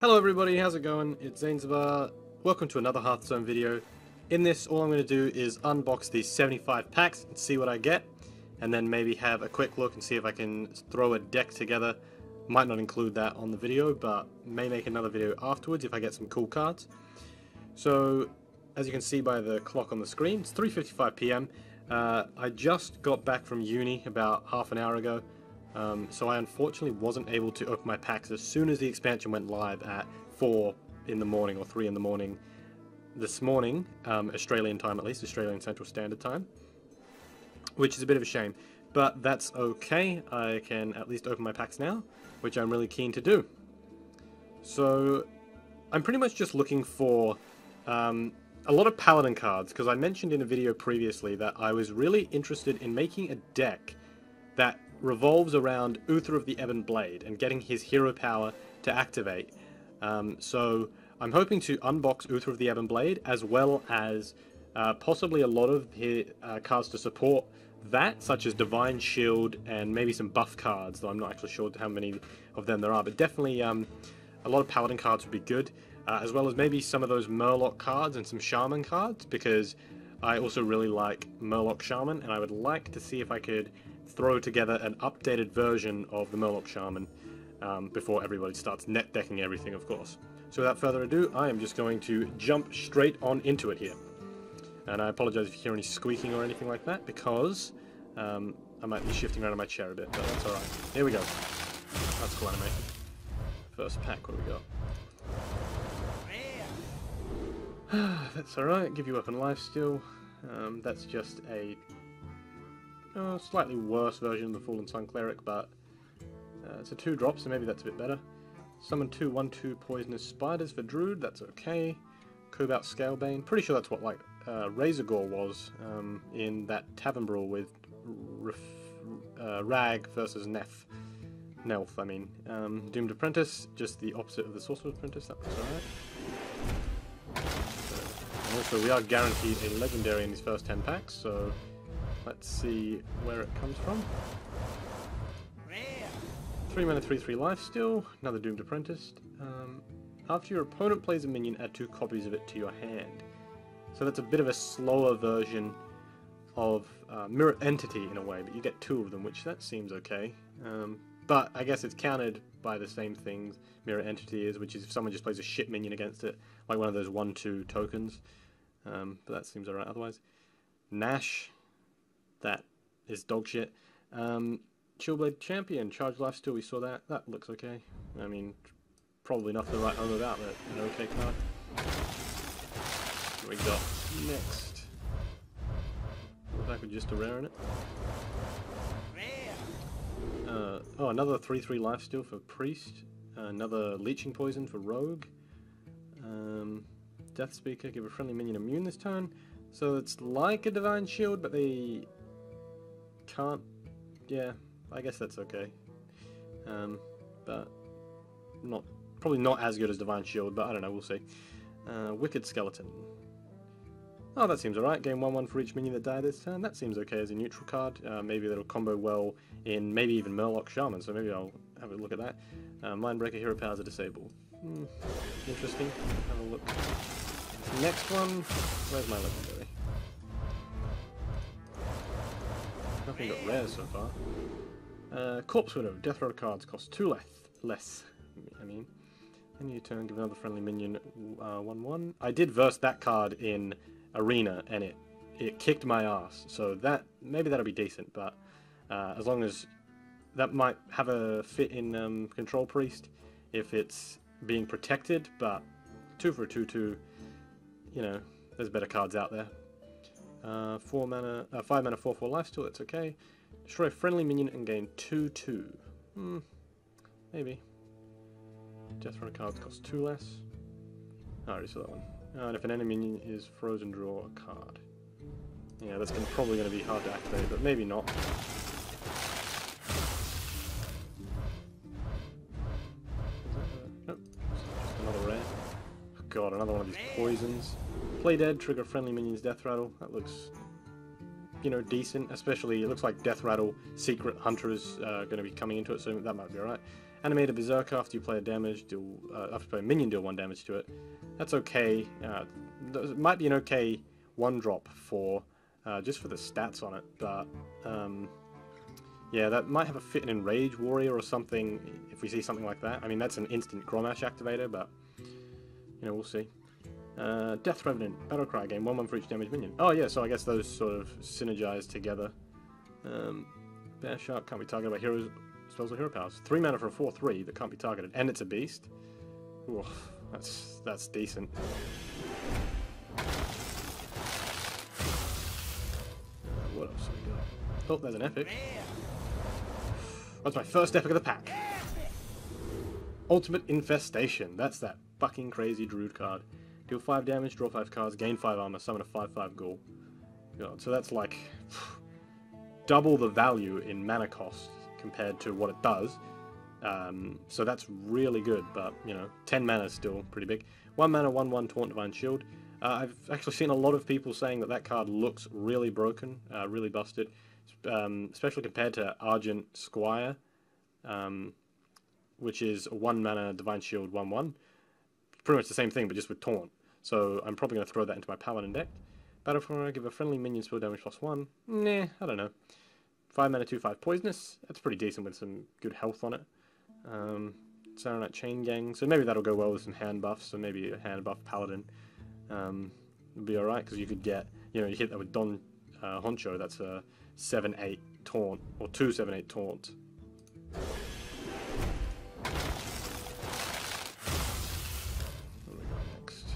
Hello everybody, how's it going? It's Zanzibar. Welcome to another Hearthstone video. In this, all I'm going to do is unbox these 75 packs and see what I get, and then maybe have a quick look and see if I can throw a deck together. Might not include that on the video, but may make another video afterwards if I get some cool cards. So, as you can see by the clock on the screen, it's 3:55 PM. I just got back from uni about half an hour ago. So I unfortunately wasn't able to open my packs as soon as the expansion went live at 4 in the morning or 3 in the morning this morning, Australian time at least, Australian Central Standard Time, which is a bit of a shame, but that's okay. I can at least open my packs now, which I'm really keen to do. So I'm pretty much just looking for a lot of Paladin cards, because I mentioned in a video previously that I was really interested in making a deck that revolves around Uther of the Ebon Blade and getting his hero power to activate. So I'm hoping to unbox Uther of the Ebon Blade, as well as possibly a lot of his cards to support that, such as Divine Shield and maybe some buff cards, though I'm not actually sure how many of them there are, but definitely a lot of Paladin cards would be good, as well as maybe some of those Murloc cards and some Shaman cards, because I also really like Murloc Shaman, and I would like to see if I could throw together an updated version of the Murloc Shaman before everybody starts net decking everything, of course. So without further ado, I am just going to jump straight on into it here. And I apologize if you hear any squeaking or anything like that, because I might be shifting around in my chair a bit, but that's alright. Here we go. That's cool animation. First pack, what do we got? That's alright, give you weapon lifesteal. That's just a slightly worse version of the Fallen Sun Cleric, but it's a 2-drop, so maybe that's a bit better. Summon 2 1/2 poisonous spiders for Druid, that's okay. Cobalt Scalebane, pretty sure that's what like Razorgore was in that Tavern Brawl with Rag versus Nelf, I mean. Doomed Apprentice, just the opposite of the Sorcerer's Apprentice, that was alright. And also we are guaranteed a legendary in these first 10 packs, so let's see where it comes from. 3 mana 3/3 lifesteal, another Doomed Apprentice. After your opponent plays a minion, add 2 copies of it to your hand. So that's a bit of a slower version of Mirror Entity in a way, but you get 2 of them, which that seems okay. But I guess it's countered by the same things Mirror Entity is, which is if someone just plays a shit minion against it, like one of those 1/2 tokens. But that seems alright otherwise. Nash, that is dog shit. Chillblade Champion, Charge Lifesteal, we saw that. That looks okay. I mean, probably nothing to write home about, but an okay card. What we got next? Back with just a rare in it. Oh, another 3/3 lifesteal for Priest. Another Leeching Poison for Rogue. Death Speaker, give a friendly minion immune this turn. So it's like a Divine Shield, but they can't. Yeah, I guess that's okay. But probably not as good as Divine Shield, but I don't know, we'll see. Wicked Skeleton. Oh, that seems alright. Gain 1/1 for each minion that died this turn. That seems okay as a neutral card. Maybe that'll combo well in maybe even Murloc Shaman, so maybe I'll have a look at that. Mindbreaker, hero powers are disabled. Interesting. Have a look. Next one. Where's my legendary? Nothing but rares so far. Corpse Widow. Death Rattle cards cost 2 less. I mean, end of your turn, give another friendly minion 1/1. I did verse that card in Arena, and it kicked my ass. So that maybe that'll be decent, but as long as that might have a fit in Control Priest if it's being protected. But 2 for a 2/2. You know, there's better cards out there. 5 mana 4/4 lifesteal, that's okay. Destroy a friendly minion and gain 2/2. Maybe. Death Runner cards cost 2 less. I already saw that one. And if an enemy minion is frozen, draw a card. Yeah, that's probably going to be hard to activate, but maybe not. Nope. Just another rare. Oh god, another one of these poisons. Play dead, trigger friendly minion's death rattle. That looks, you know, decent. Especially, it looks like Death Rattle Secret Hunter is going to be coming into it, so that might be alright. Animated Berserker after you play a damage, after you play a minion, deal 1 damage to it. That's okay. It might be an okay 1-drop for just for the stats on it, but yeah, that might have a fit in Enrage Warrior or something if we see something like that. I mean, that's an instant Grommash activator, but you know, we'll see. Death Revenant, Battlecry, gain 1/1 for each damage minion. Oh yeah, so I guess those sort of synergize together. Bear Shark can't be targeted by heroes, spells or hero powers. 3 mana for a 4/3 that can't be targeted, and it's a beast. Ooh, that's decent. What else have we got? Oh, there's an epic. That's my first epic of the pack. Ultimate Infestation. That's that fucking crazy Druid card. Deal 5 damage, draw 5 cards, gain 5 armor, summon a 5/5 ghoul. God, so that's like double the value in mana cost compared to what it does. So that's really good, but you know, 10 mana is still pretty big. 1 mana, 1/1 Taunt Divine Shield. I've actually seen a lot of people saying that that card looks really broken, really busted, especially compared to Argent Squire, which is a 1 mana Divine Shield 1/1. Pretty much the same thing, but just with Taunt. So I'm probably going to throw that into my Paladin deck. Battle for give a friendly minion spell damage +1. Nah, I don't know. 5 mana, 2/5 poisonous. That's pretty decent with some good health on it. Saronite Chain Gang. So maybe that'll go well with some hand buffs. So maybe a hand buff Paladin would be alright, because you could get, you know, you hit that with Don Honcho. That's a 7/8 taunt, or 2 7/8 taunt. What do we got next?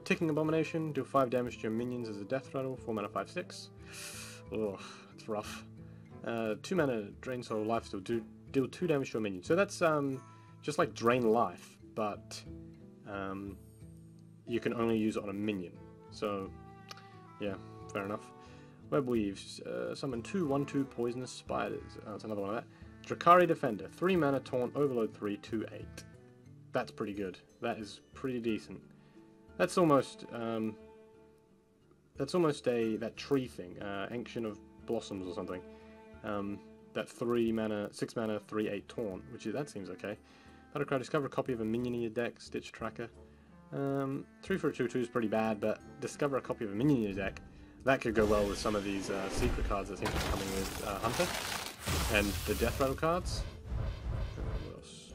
Ticking Abomination, deal 5 damage to your minions as a death rattle, 4 mana 5/6. Oh, that's rough. 2 mana Drain Soul Lifesteal, deal 2 damage to your minion. So that's just like Drain Life, but you can only use it on a minion. So yeah, fair enough. Web Weaves, summon 2 1/2 Poisonous Spiders. That's another one of that. Drakari Defender, 3 mana Taunt, Overload 3, 2/8. That's pretty good. That is pretty decent. That's almost that tree thing, Ancient of Blossoms or something. That 3 mana, 6 mana, 3/8 Taunt, that seems okay. Battlecry, discover a copy of a minion in your deck, Stitch Tracker. 3 for a 2/2 is pretty bad, but discover a copy of a minion in your deck. That could go well with some of these secret cards that seem to be coming with Hunter and the Death Rattle cards. What else?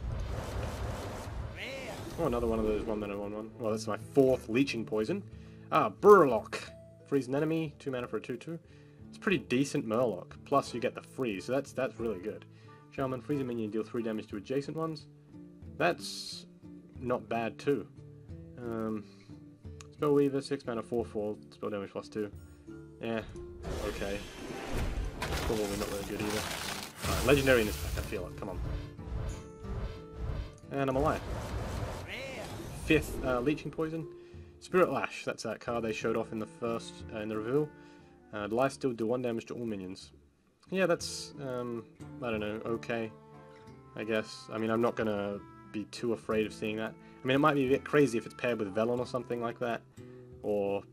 Oh, another one of those 1 mana 1/1. Well, that's my 4th Leeching Poison. Burlock. Freeze an enemy, 2 mana for a 2/2. It's pretty decent Murloc. Plus you get the freeze, so that's really good. Shaman, freeze a minion, deal 3 damage to adjacent ones. That's not bad too. Spellweaver, 6 mana 4/4, spell damage +2. Yeah, okay. Probably not really good either. Alright, legendary in this pack, I feel like, come on. And I'm alive. 5th Leeching Poison. Spirit Lash, that's that card they showed off in the first, in the reveal. Lifesteal, do 1 damage to all minions. Yeah, that's, I don't know, okay, I guess. I mean, I'm not gonna be too afraid of seeing that. I mean, it might be a bit crazy if it's paired with Velon or something like that. Or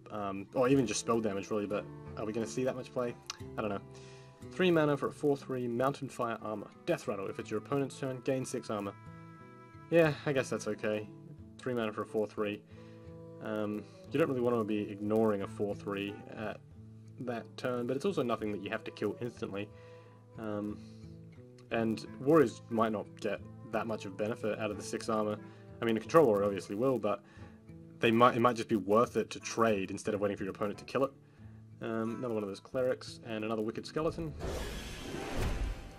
even just spell damage, really, but are we gonna see that much play? I don't know. 3 mana for a 4/3 Mountain Fire Armor. Death Rattle, if it's your opponent's turn, gain 6 armor. Yeah, I guess that's okay. 3 mana for a 4/3. You don't really want to be ignoring a 4/3 at that turn, but it's also nothing that you have to kill instantly. And Warriors might not get that much of benefit out of the 6 armor. I mean, a Control Warrior obviously will, but it might just be worth it to trade instead of waiting for your opponent to kill it. Another one of those Clerics, and another Wicked Skeleton.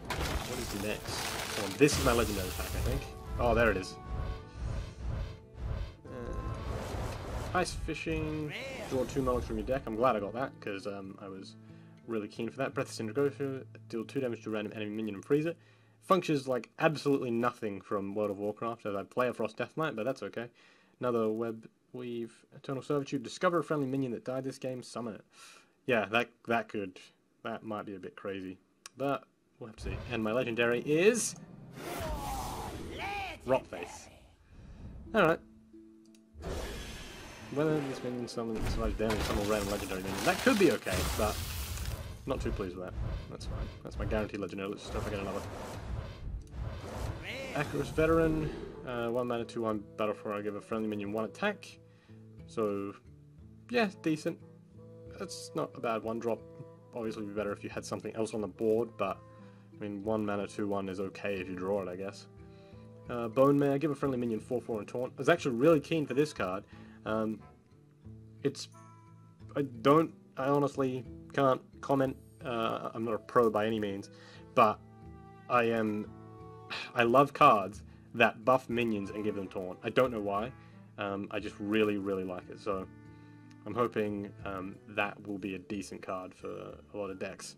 What is the next? Oh, this is my Legendary pack, I think. Oh, there it is. Ice Fishing, draw 2 Murlocs from your deck. I'm glad I got that, because I was really keen for that. Breath of Cindergosha, deal 2 damage to a random enemy minion and freeze it. Functions like absolutely nothing from World of Warcraft, as I play a Frost Death Knight, but that's okay. Another Web Weave, Eternal Servitude, discover a friendly minion that died this game, summon it. Yeah, that might be a bit crazy, but we'll have to see. And my legendary is Rotface. Alright. Whether this minion survives damage, some random legendary minion, that could be okay, but Not too pleased with that. That's fine. That's my guaranteed legendary. Let's just hope I get another. Acarus Veteran. 1 mana, 2/1 battle for I give a friendly minion 1 attack. So, yeah, decent. That's not a bad 1-drop. Obviously, it'd be better if you had something else on the board, but I mean, 1 mana, 2/1 is okay if you draw it, I guess. Bone Mare, give a friendly minion 4/4 and taunt. I was actually really keen for this card. I honestly can't comment. I'm not a pro by any means, but I love cards that buff minions and give them taunt. I don't know why. I just really, really like it. So I'm hoping that will be a decent card for a lot of decks.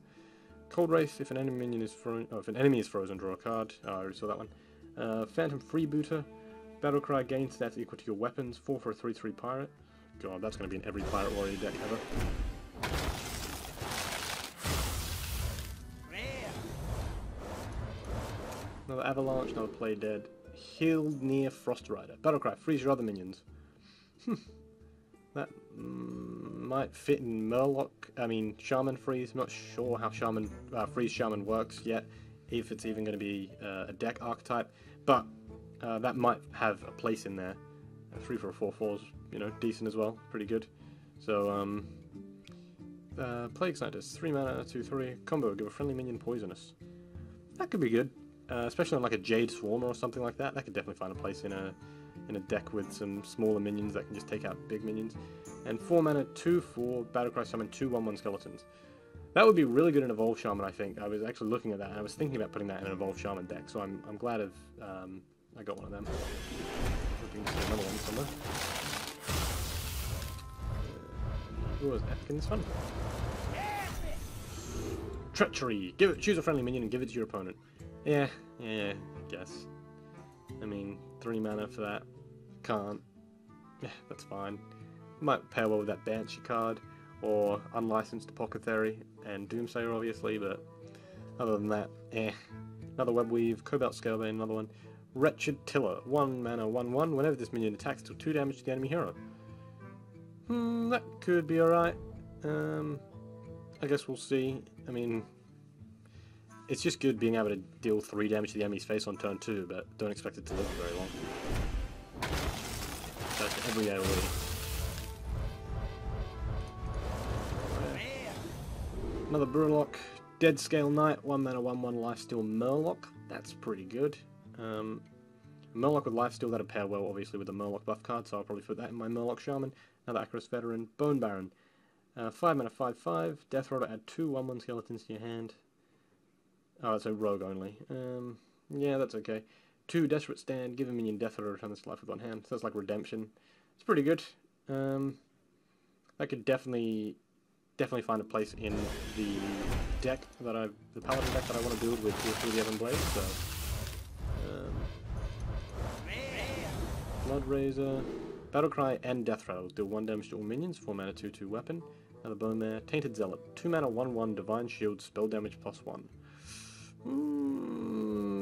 Cold Wraith, if an enemy minion is frozen, if an enemy is frozen, draw a card. Oh, I already saw that one. Phantom Freebooter, Battlecry, gain stats equal to your weapons. 4 for a 3/3 pirate. God, that's going to be in every Pirate Warrior deck ever. Another Avalanche, another Play Dead. Hilnir Frostrider. Battlecry, freeze your other minions. That might fit in Murloc. I mean, Shaman Freeze. I'm not sure how Shaman Freeze Shaman works yet, if it's even going to be a deck archetype. But that might have a place in there. 3 for a 4/4's, you know, decent as well. Pretty good. So, Plague Scientist. 3 mana, 2/3. Combo, give a friendly minion poisonous. That could be good. Especially on like a Jade Swarmer or something like that. That could definitely find a place in a deck with some smaller minions that can just take out big minions. And 4 mana, 2/4, Battlecry summon 2 1/1 skeletons. That would be really good in Evolved Shaman, I think. I was actually looking at that, and I was thinking about putting that in an Evolved Shaman deck, so I'm glad I got one of them. Hoping to see another one somewhere. Ooh, is epic in this one? Treachery! Choose a friendly minion and give it to your opponent. Yeah, I guess. I mean, 3 mana for that. Can't. Yeah, that's fine. Might pair well with that Banshee card, or Unlicensed Apothecary, and Doomsayer obviously, but other than that, Another Webweave, Cobalt Scalebane, another one. Wretched Tiller, 1 mana, 1/1. Whenever this minion attacks, deal 2 damage to the enemy hero. That could be alright. I guess we'll see. I mean, it's just good being able to deal 3 damage to the enemy's face on turn 2, but don't expect it to live very long. That's every AoE. Another Brewlock, Dead Scale Knight, 1 mana, 1/1 Lifesteal Murloc. That's pretty good. Murloc with Lifesteal, that'd pair well obviously with the Murloc buff card, so I'll probably put that in my Murloc Shaman. Another Acarus Veteran, Bone Baron. 5 mana, 5/5, Death Roller, add 2 1/1 skeletons to your hand. Oh, it's a rogue only. Yeah, that's okay. 2 Desperate Stand, give a minion Death Roller, return this to life with 1 hand. So that's like Redemption. It's pretty good. That could definitely find a place in the deck that the Paladin deck that I want to build with through the Ebon Blade. So, Bloodrazor, Battlecry, and Death Rattle deal 1 damage to all minions. 4 mana, 2/2 weapon. Another Bone Mare, Tainted Zealot, 2 mana, 1/1 Divine Shield, spell damage +1.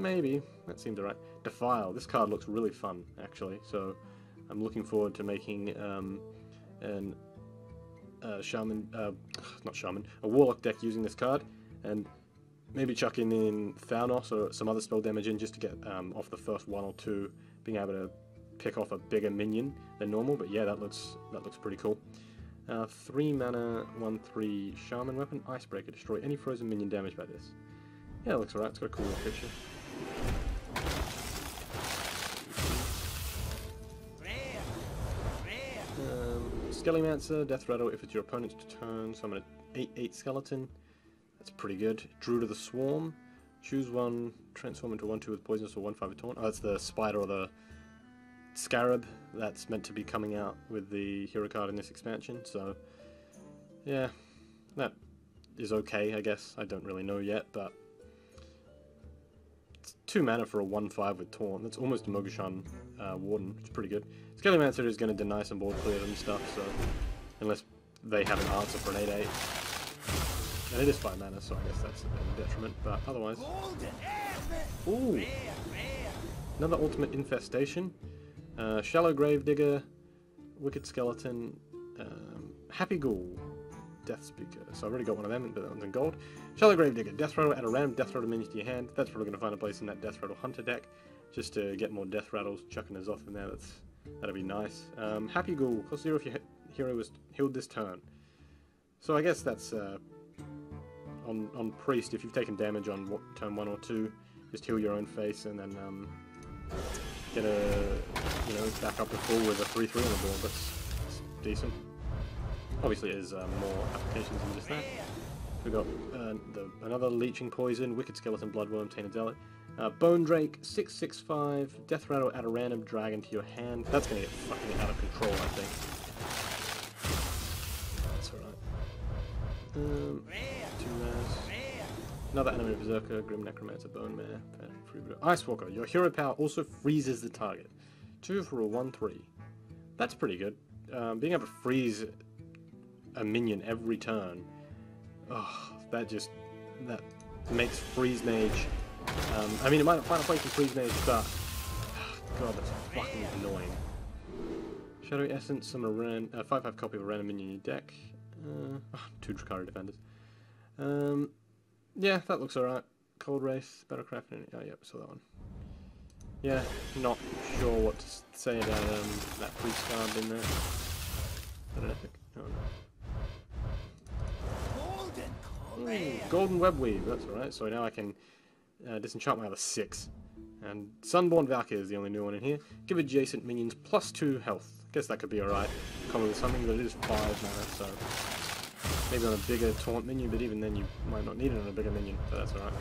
Maybe that seemed alright. Defile. This card looks really fun, actually. So I'm looking forward to making a Warlock deck using this card, and maybe chucking in Thanos or some other spell damage in just to get off the first 1 or 2, being able to pick off a bigger minion than normal. But yeah, that looks pretty cool. 3 mana, 1/3 Shaman weapon, Icebreaker, destroy any frozen minion damaged by this. Yeah, it looks alright. It's got a cool little picture. Skellymancer, Death Rattle, if it's your opponent's turn, summon an 8/8 skeleton. That's pretty good. Druid of the Swarm, choose 1, transform into 1/2 with poisonous or 1/5 with taunt. Oh, that's the spider or the scarab that's meant to be coming out with the hero card in this expansion. So, yeah, that is okay, I guess. I don't really know yet, but it's 2 mana for a 1/5 with taunt. That's almost a Mogashan Warden, which is pretty good. Skellymancer is going to deny some board clear and stuff, so unless they have an answer for an 8/8. And it is 5 mana, so I guess that's a bit of a detriment, but otherwise... Ooh! Another Ultimate Infestation. Shallow Gravedigger, Wicked Skeleton, Happy Ghoul. Death Speaker. So I've already got one of them, but that one's in gold. Shallow Gravedigger. Death Rattle, add a random Death Rattle minion to your hand. That's probably going to find a place in that Death Rattle Hunter deck, just to get more Death Rattles, chucking us off in there. That'll be nice. Happy Ghoul. Cost 0 if your hero was healed this turn. So I guess that's on Priest, if you've taken damage on turn 1 or 2, just heal your own face and then get a, back up to full with a 3/3 on the board. That's decent. Obviously there's more applications than just that. We've got another Leeching Poison, Wicked Skeleton, Bloodworm, Tainted Zealot. Bone Drake, 6/6/5, Death Rattle, add a random dragon to your hand. That's going to get fucking out of control, I think. That's alright. 2 Raz. Another Enemy Berserker, Grim Necromancer, Bone Mare, Ice Walker. Your hero power also freezes the target. 2 for a 1/3. That's pretty good. Being able to freeze a minion every turn, that makes Freeze Mage. I mean, it might not find a place in Freeze Mage, but God, that's fucking annoying. Shadowy Essence, summon a 5/5 copy of a random minion in your deck. 2 Drukhari Defenders. Yeah, that looks alright. Cold Wraith, Battlecraft, oh yeah, saw that one. Yeah, not sure what to say about that Priest card in there. Is that an epic? Oh no. Golden Webweave, that's alright. So now I can disenchant my other 6. And Sunborn Valkyrie is the only new one in here. Give adjacent minions +2 health. Guess that could be alright. Common with something, but it is 5 mana, so maybe on a bigger taunt minion, but even then you might not need it on a bigger minion, so that's alright.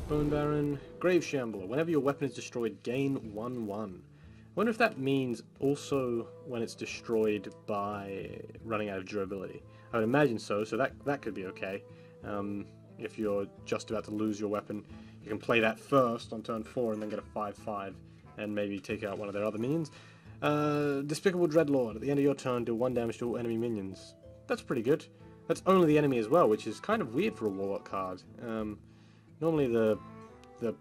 Bone Baron, Grave Shambler. Whenever your weapon is destroyed, gain 1/1. I wonder if that means also when it's destroyed by running out of durability. I would imagine so, so that could be okay. If you're just about to lose your weapon, you can play that first on turn 4 and then get a 5/5 and maybe take out one of their other minions. Despicable Dreadlord. At the end of your turn, do 1 damage to all enemy minions. That's pretty good. That's only the enemy as well, which is kind of weird for a Warlock card. Normally the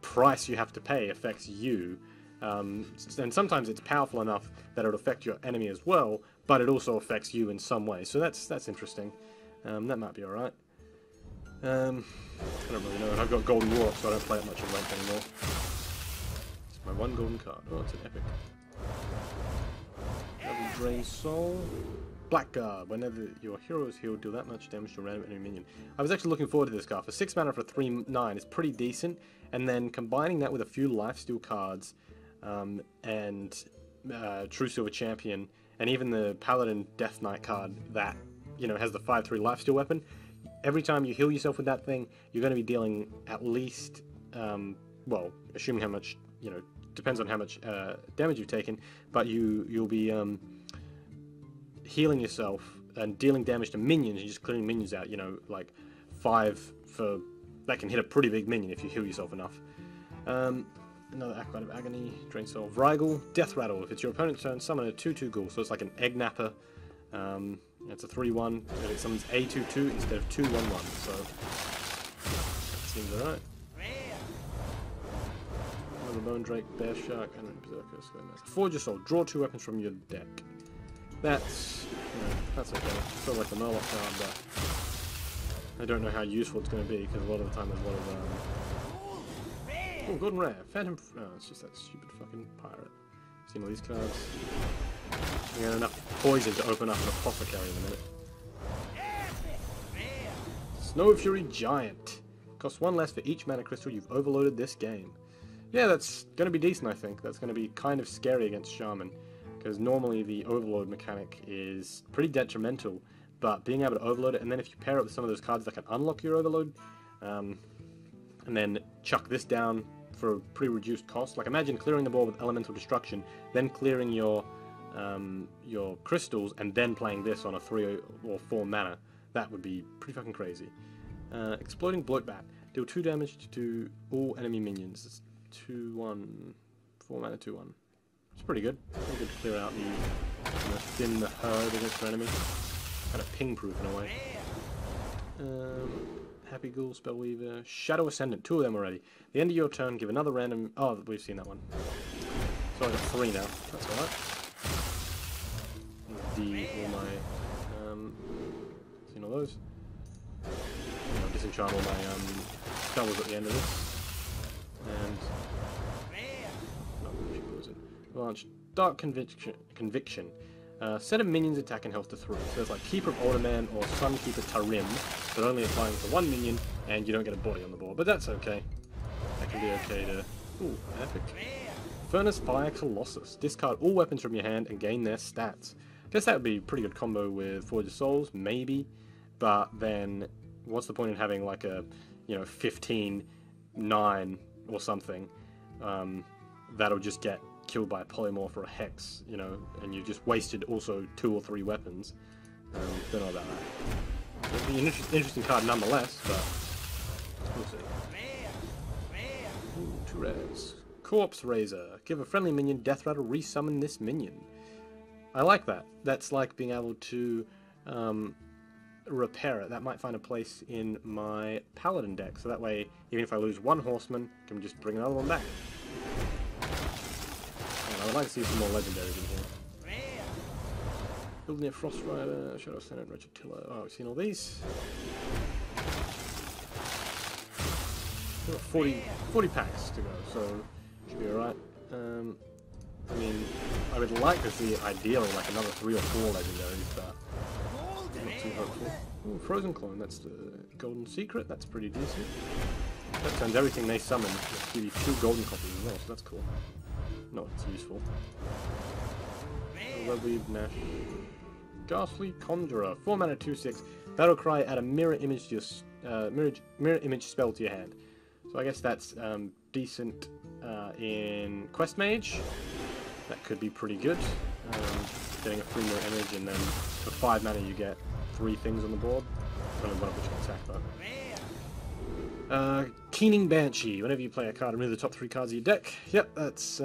price you have to pay affects you, and sometimes it's powerful enough that it would affect your enemy as well, but it also affects you in some way. So that's interesting. That might be alright. I don't really know. I've got Golden Warlock, so I don't play it much in ranked anymore. It's my 1 golden card. Oh, it's an epic. Double Drain Soul. Blackguard. Whenever your hero is healed, deal that much damage to a random enemy minion. I was actually looking forward to this card. For 6 mana for 3/9 is pretty decent, and then combining that with a few lifesteal cards, and True Silver Champion, and even the Paladin Death Knight card that, has the 5/3 lifesteal weapon. Every time you heal yourself with that thing, you're going to be dealing at least, well, assuming how much, depends on how much damage you've taken, but you'll be healing yourself and dealing damage to minions and just clearing minions out, like 5 for... That can hit a pretty big minion if you heal yourself enough. Another Acolyte of Agony, Drain Soul, Vrygul, Death Rattle. If it's your opponent's turn, summon a 2/2 ghoul, so it's like an Egg Napper. It's a 3/1, and it summons a 2/2 instead of 2/1/1, so that seems alright. Another Bone Drake, Bear Shark, and Berserker. Forge your Soul, draw 2 weapons from your deck. That's okay. It's sort of like the Murloc card, but I don't know how useful it's going to be, because a lot of the time there's a lot of... Oh, Golden Rare, Phantom... Oh, it's just that stupid fucking pirate. Seen all these cards. We got enough poison to open up an Apothecary in a minute. Snow Fury Giant. Costs 1 less for each mana crystal you've overloaded this game. Yeah, that's going to be decent, I think. That's going to be kind of scary against Shaman, because normally the overload mechanic is pretty detrimental, but being able to overload it, and then if you pair it with some of those cards that can unlock your overload, and then chuck this down for a pretty reduced cost. Like, imagine clearing the board with Elemental Destruction, then clearing your crystals, and then playing this on a 3 or 4 mana. That would be pretty fucking crazy. Exploding Bloatbat. Deal 2 damage to all enemy minions. It's 2/1, 4 mana 2/1. It's pretty good. Pretty good to clear out the thin the herd against your enemy. Kind of ping-proof in a way. Happy Ghoul, Spellweaver, Shadow Ascendant, 2 of them already. The end of your turn, give another random... Oh, we've seen that one. So I got 3 now. That's alright. All my of those. I'll disenchant all my doubles at the end of this. And Launch Dark Conviction. Set a minion's attack and health to 3. So it's like Keeper of Alderman or Sunkeeper Tarim, but only applying to 1 minion, and you don't get a body on the board. But that's okay. That can be okay to... Ooh, epic. Furnace Fire Colossus. Discard all weapons from your hand and gain their stats. Guess that would be a pretty good combo with Forge of Souls, maybe. But then, what's the point in having like a, 15-9 or something? That'll just get killed by a polymorph or a hex, and you just wasted also 2 or 3 weapons. Don't know about that. It'll be an interesting card nonetheless, but we'll see. Ooh, 2 reds. Corpse Razor. Give a friendly minion Death Rattle, resummon this minion. I like that. That's like being able to repair it. That might find a place in my Paladin deck, so that way, even if I lose 1 Horseman, I can just bring another one back. I would like to see some more legendaries in here. Building Frost Rider, Shadow Senate, Wretched Tiller. Oh, we've seen all these. We've got 40 packs to go, so should be alright. I mean, I would like to see ideally like another 3 or 4 legendaries, but I'm not too hopeful. Ooh, Frozen Clone, that's the Golden Secret, that's pretty decent. That turns everything they summon to give you 2 golden copies as well, so that's cool. No, it's useful. Webweave Nash. Ghastly Conjurer. 4 mana 2/6. Battle Cry. Add a mirror image to your mirror image spell to your hand. So I guess that's decent in Quest Mage. That could be pretty good. Getting a free mirror image, and then for 5 mana you get 3 things on the board. Only one of which can attack though. Keening Banshee. Whenever you play a card, remove the top 3 cards of your deck. Yep, that's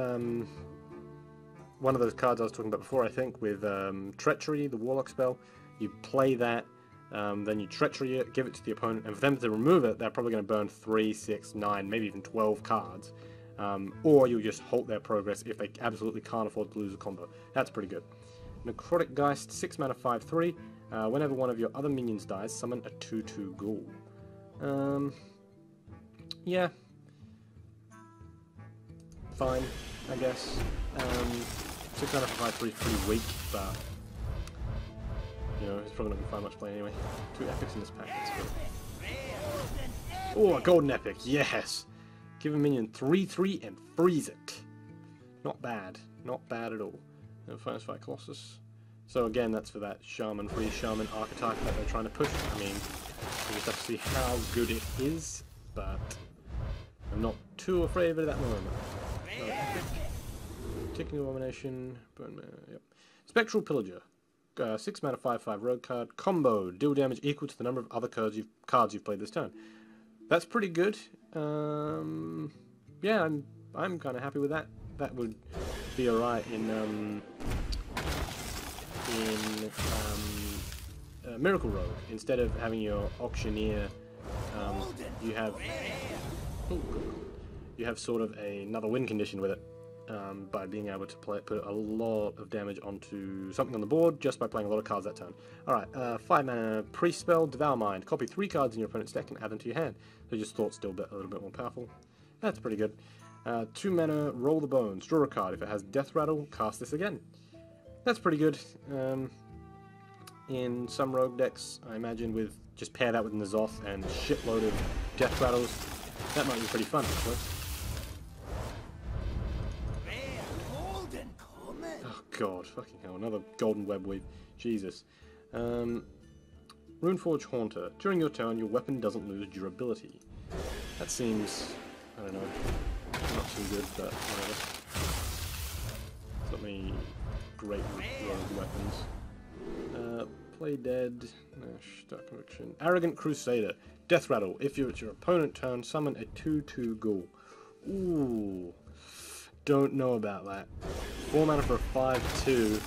one of those cards I was talking about before, I think, with Treachery, the Warlock spell. You play that, then you Treachery it, give it to the opponent, and for them to remove it, they're probably going to burn 3, 6, 9, maybe even 12 cards. Or you'll just halt their progress if they absolutely can't afford to lose a combo. That's pretty good. Necrotic Geist, 6 mana 5/3. Whenever one of your other minions dies, summon a 2/2 ghoul. Yeah. Fine, I guess. 6 mana for 5/3 is pretty weak, but it's probably not gonna find much play anyway. 2 epics in this pack, that's good. Oh, a golden epic, yes! Give a minion 3/3 and freeze it. Not bad. Not bad at all. Furnace Fire Colossus. So again, that's for that Shaman, free Shaman archetype that they're trying to push. I mean, we just have to see how good it is, but I'm not too afraid of it at the moment. Another epic. Ticking Abomination, Burn Mana, yep. Spectral Pillager. 6 mana 5/5 rogue card. Combo. Deal damage equal to the number of other cards you've played this turn. That's pretty good. Yeah, I'm kind of happy with that. That would be alright in Miracle Rogue. Instead of having your Auctioneer, you have sort of another win condition with it. By being able to put a lot of damage onto something on the board just by playing a lot of cards that turn. Alright, 5 mana Priest spell, Devour Mind. Copy 3 cards in your opponent's deck and add them to your hand. So just Thought's still a little bit more powerful. That's pretty good. 2 mana Roll the Bones. Draw a card. If it has Death Rattle, cast this again. That's pretty good. In some rogue decks, I imagine, with just pair that with N'Zoth and a shitload of Death Rattles, that might be pretty fun, actually. Oh god, fucking hell, another golden webweave. Jesus. Runeforge Haunter. During your turn, your weapon doesn't lose durability. That seems, I don't know, not too good, but whatever. It's not many great rogue weapons. Play Dead. Dark Conviction. Arrogant Crusader. Death Rattle. If it's your opponent's turn, summon a 2/2 ghoul. Ooh. Don't know about that. 4 mana for a 5/2.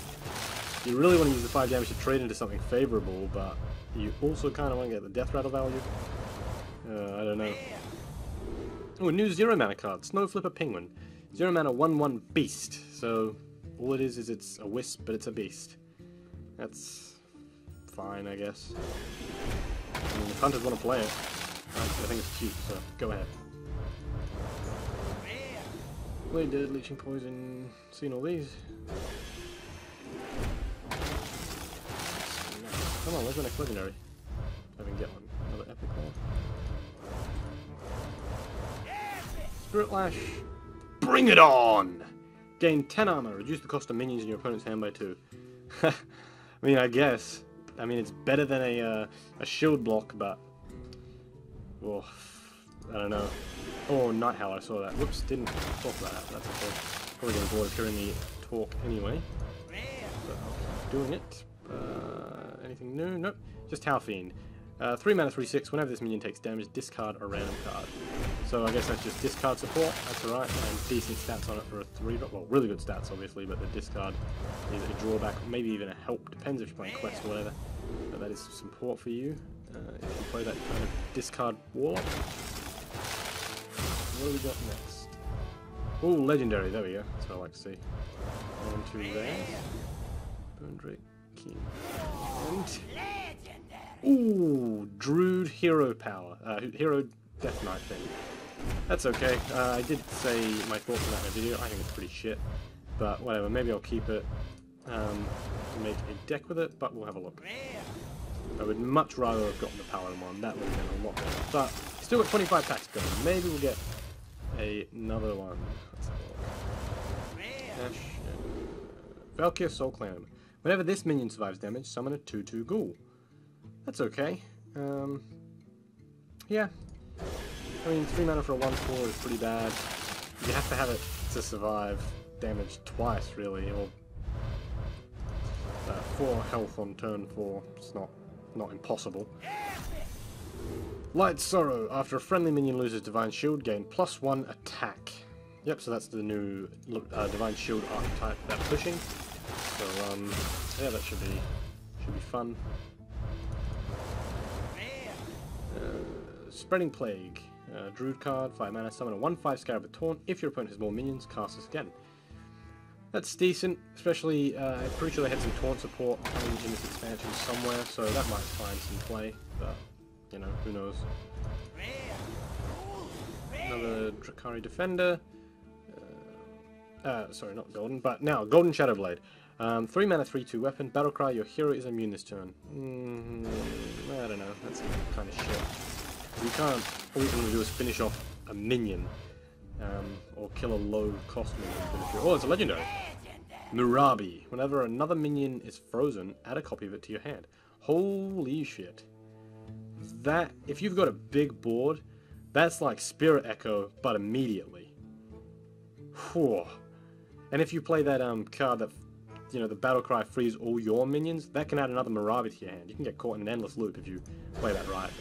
You really want to use the 5 damage to trade into something favorable, but you also kind of want to get the Death Rattle value. I don't know. Oh, a new 0 mana card. Snow Flipper Penguin. 0 mana 1/1 beast. So all it is it's a wisp, but it's a beast. That's fine, I guess. I mean, if hunters want to play it, I think it's cute, so go ahead. Blade Dead, Leeching Poison, seen all these. Come on, where's the next legendary? I can get one. Another epic one. Spirit Lash. Bring it on! Gain 10 armor. Reduce the cost of minions in your opponent's hand by 2. I mean, I guess. I mean, it's better than a shield block, but... Oh, I don't know. Oh, Night Howl, I saw that. Whoops, didn't talk about that. That's okay. Probably getting bored of hearing me talk anyway. But I'll keep doing it. Anything new? Nope. Just Howl Fiend. 3 mana, 3/6. Whenever this minion takes damage, discard a random card. So I guess that's just discard support. That's alright. And decent stats on it for a 3-drop. Well, really good stats, obviously, but the discard is a drawback, maybe even a help. Depends if you're playing Quest or whatever. But that is some support for you. If you play that kind of discard Warlock. What do we got next? Oh, Legendary. There we go. That's what I like to see. On to there. Bonedrake King. And... ooh, Druid Hero Power. Hero Death Knight thing. That's okay. I did say my thoughts on that in a video. I think it's pretty shit. But whatever, maybe I'll keep it. Make a deck with it, but we'll have a look. I would much rather have gotten the Paladin one. That would have been a lot better. But still got 25 packs going. Maybe we'll get another one. Let's have a look. Ash and Valkyr Soul Clan. Whenever this minion survives damage, summon a 2/2 ghoul. That's okay. Yeah. I mean, 3 mana for a 1/4 is pretty bad. You have to have it to survive damage twice, really, or 4 health on turn 4. It's not impossible. Light Sorrow. After a friendly minion loses Divine Shield, gain +1 attack. Yep, so that's the new Divine Shield archetype they're pushing. So, yeah, that should be fun. Spreading Plague. Druid card, 5 mana, summon a 1/5 Scarab of Taunt. If your opponent has more minions, cast this again. That's decent, especially, I'm pretty sure they had some taunt support coming in this expansion somewhere, so that might find some play, but, you know, who knows. Another Drakari Defender. Sorry, not Golden, but now, Golden Shadowblade. 3 mana, 3/2 weapon, Battlecry, your hero is immune this turn. I don't know, that's kind of shit. You can't, all you can do is finish off a minion. Or kill a low-cost minion. Oh, it's a legendary! Murabi. Whenever another minion is frozen, add a copy of it to your hand. Holy shit. That, if you've got a big board, that's like Spirit Echo, but immediately. Whew. And if you play that card that, you know, the Battlecry frees all your minions, that can add another Murabi to your hand. You can get caught in an endless loop if you play that right.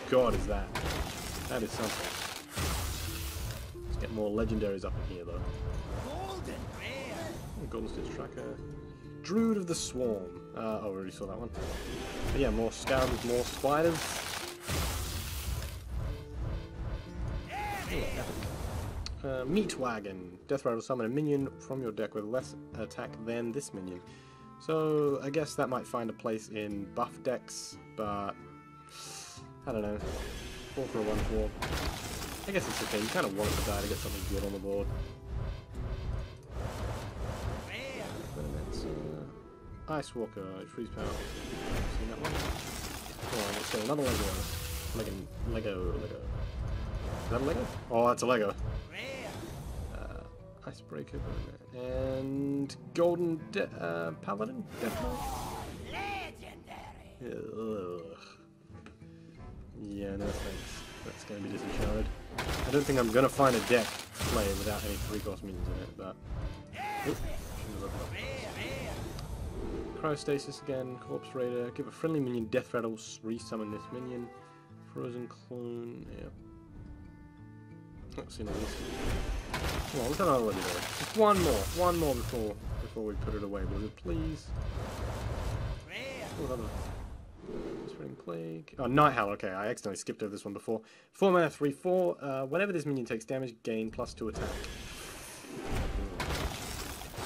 God, is that. That is something. Get more legendaries up in here, though. Golden Stitch Tracker. Druid of the Swarm. Oh, we already saw that one. But yeah, more scarabs, more spiders. Meat Wagon. Death Rattle, summon a minion from your deck with less attack than this minion. So, I guess that might find a place in buff decks, but I don't know. 4 for a 1/4. I guess it's okay, you kind of want it to die to get something good on the board. Ice Walker, freeze power. Seen that one? Come on, let's get another Lego. Is that a Lego? Oh, that's a Lego. Icebreaker, and Golden Paladin? Legendary! Yeah, no thanks. That's going to be disenchanted. I don't think I'm going to find a deck to play without any 3-cost minions in it, but... Oop. Cryostasis again, Corpse Raider, give a friendly minion Death Rattle, resummon this minion. Frozen Clone, yeah. Not seen all these. Come on, let's have another legendary. Just one more before we put it away, Blizzard, please. Oh, another. Spreading Plague. Oh, Night Howl, okay, I accidentally skipped over this one before. 4 mana, 3/4. Whenever this minion takes damage, gain +2 attack.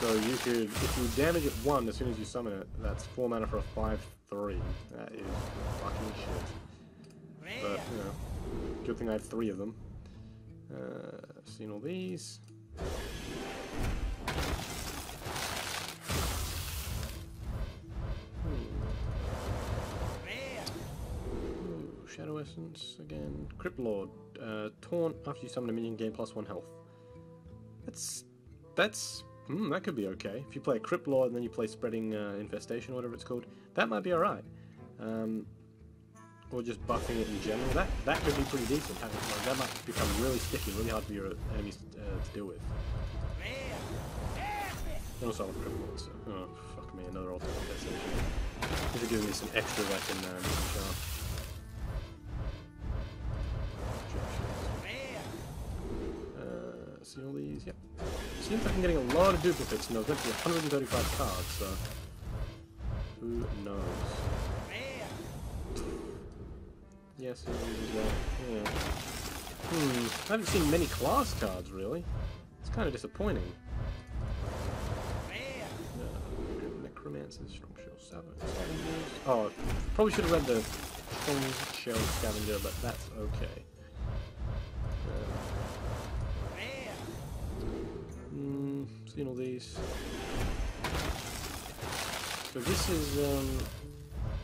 So you could, if you damage it 1 as soon as you summon it, that's 4 mana for a 5/3. That is fucking shit. But, you know, good thing I have 3 of them. Seen all these. Ooh, Shadow Essence again. Crypt Lord. Taunt after you summon a minion, gain +1 health. That could be okay. If you play a Crypt Lord and then you play Spreading Infestation or whatever it's called, that might be alright. Or just buffing it in general. That could be pretty decent. That might become really sticky, really hard for your enemies to deal with. And also with Crypt Lord, so... Oh, fuck me, another ultimate infestation. This is giving me some extras I can disenchant. See all these? Yep. Seems like I'm getting a lot of duplicates, and there's meant to be 135 cards, so... Who knows? Yes, and these as well. Yeah. I haven't seen many class cards, really. It's kind of disappointing. Necromancers, Strong Shell Scavengers. Oh, probably should have read the Strong Shell Scavenger, but that's okay. Seen all these. So this is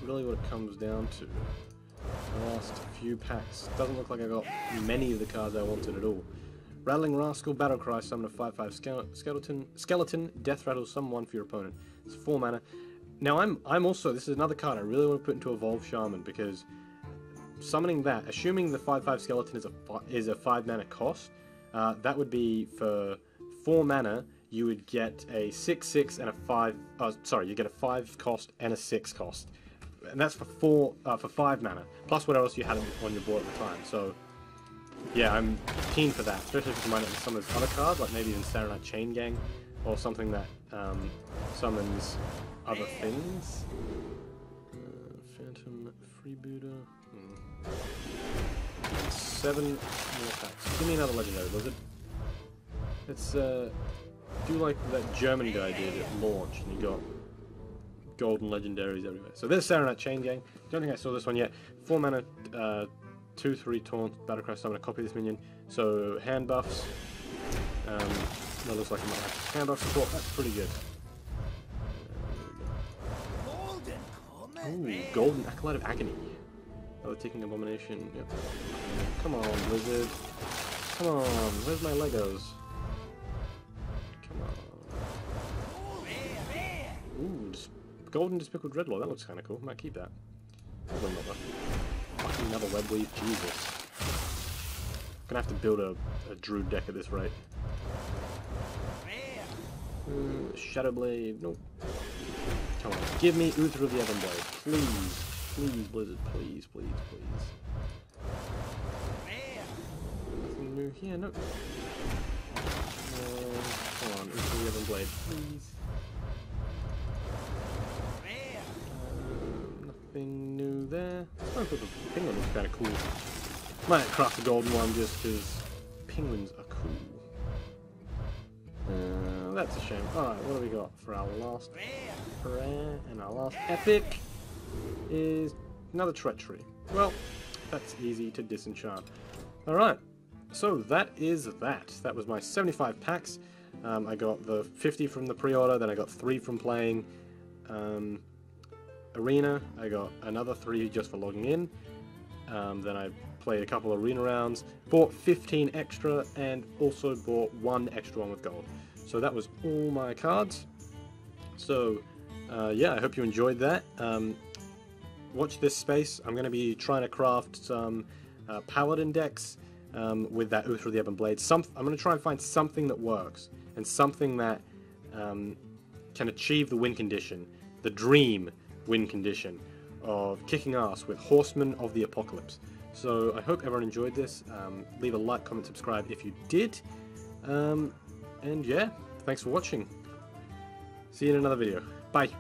really what it comes down to. The last few packs. Doesn't look like I got many of the cards I wanted at all. Rattling Rascal, Battlecry, summon a 5/5 skeleton, Death Rattle, summon 1 for your opponent. It's 4 mana. Now I'm also, this is another card I really want to put into Evolve Shaman, because summoning that, assuming the 5/5 skeleton is a 5 mana cost, that would be for 4 mana. You would get a 6/6 and a 5. Sorry, you get a 5 cost and a 6 cost, and that's for 5 mana plus whatever else you had on your board at the time. So yeah, I'm keen for that, especially if you combine it with some of his other cards, like maybe even Saronite Chain Gang, or something that summons other things. Phantom Freebooter. 7 more packs. Give me another legendary, was it? It's do like that German guy did at launch, and you got golden legendaries everywhere. So there's Saronite Chain Gang. Don't think I saw this one yet. 4 mana, 2/3 taunt, Battlecry, summon a copy of this minion. So hand buffs. That looks like it might have hand buff support. That's pretty good. Ooh, Golden Acolyte of Agony. Oh, taking Abomination. Yep. Come on, Blizzard. Come on, where's my Legos? Come on. Ooh, Golden Despicable Dreadlord. That looks kind of cool. Might keep that. Fucking another Webweave. Jesus. Gonna have to build a Druid deck at this rate. Shadowblade. Nope. Come on. Give me Uther of the Everblade. Please. Please, Blizzard. Please, please, please. Nothing new here. Nope. Come on. Uther of the Everblade. Please. Nothing new there. Oh, the penguin looks kind of cool. Might craft a golden one just because penguins are cool. That's a shame. Alright, what do we got for our last prayer? And our last epic is another treachery. Well, that's easy to disenchant. Alright, so that is that. That was my 75 packs. I got the 50 from the pre-order, then I got 3 from playing Arena. I got another 3 just for logging in. Then I played a couple of arena rounds, bought 15 extra, and also bought 1 extra one with gold. So that was all my cards. So yeah, I hope you enjoyed that. Watch this space. I'm going to be trying to craft some Paladin decks with that Uther of the Ebon Blade. I'm going to try and find something that works, and something that can achieve the win condition, the dream win condition of kicking ass with Horsemen of the Apocalypse. So I hope everyone enjoyed this. Leave a like, comment, subscribe if you did. And yeah, thanks for watching. See you in another video. Bye.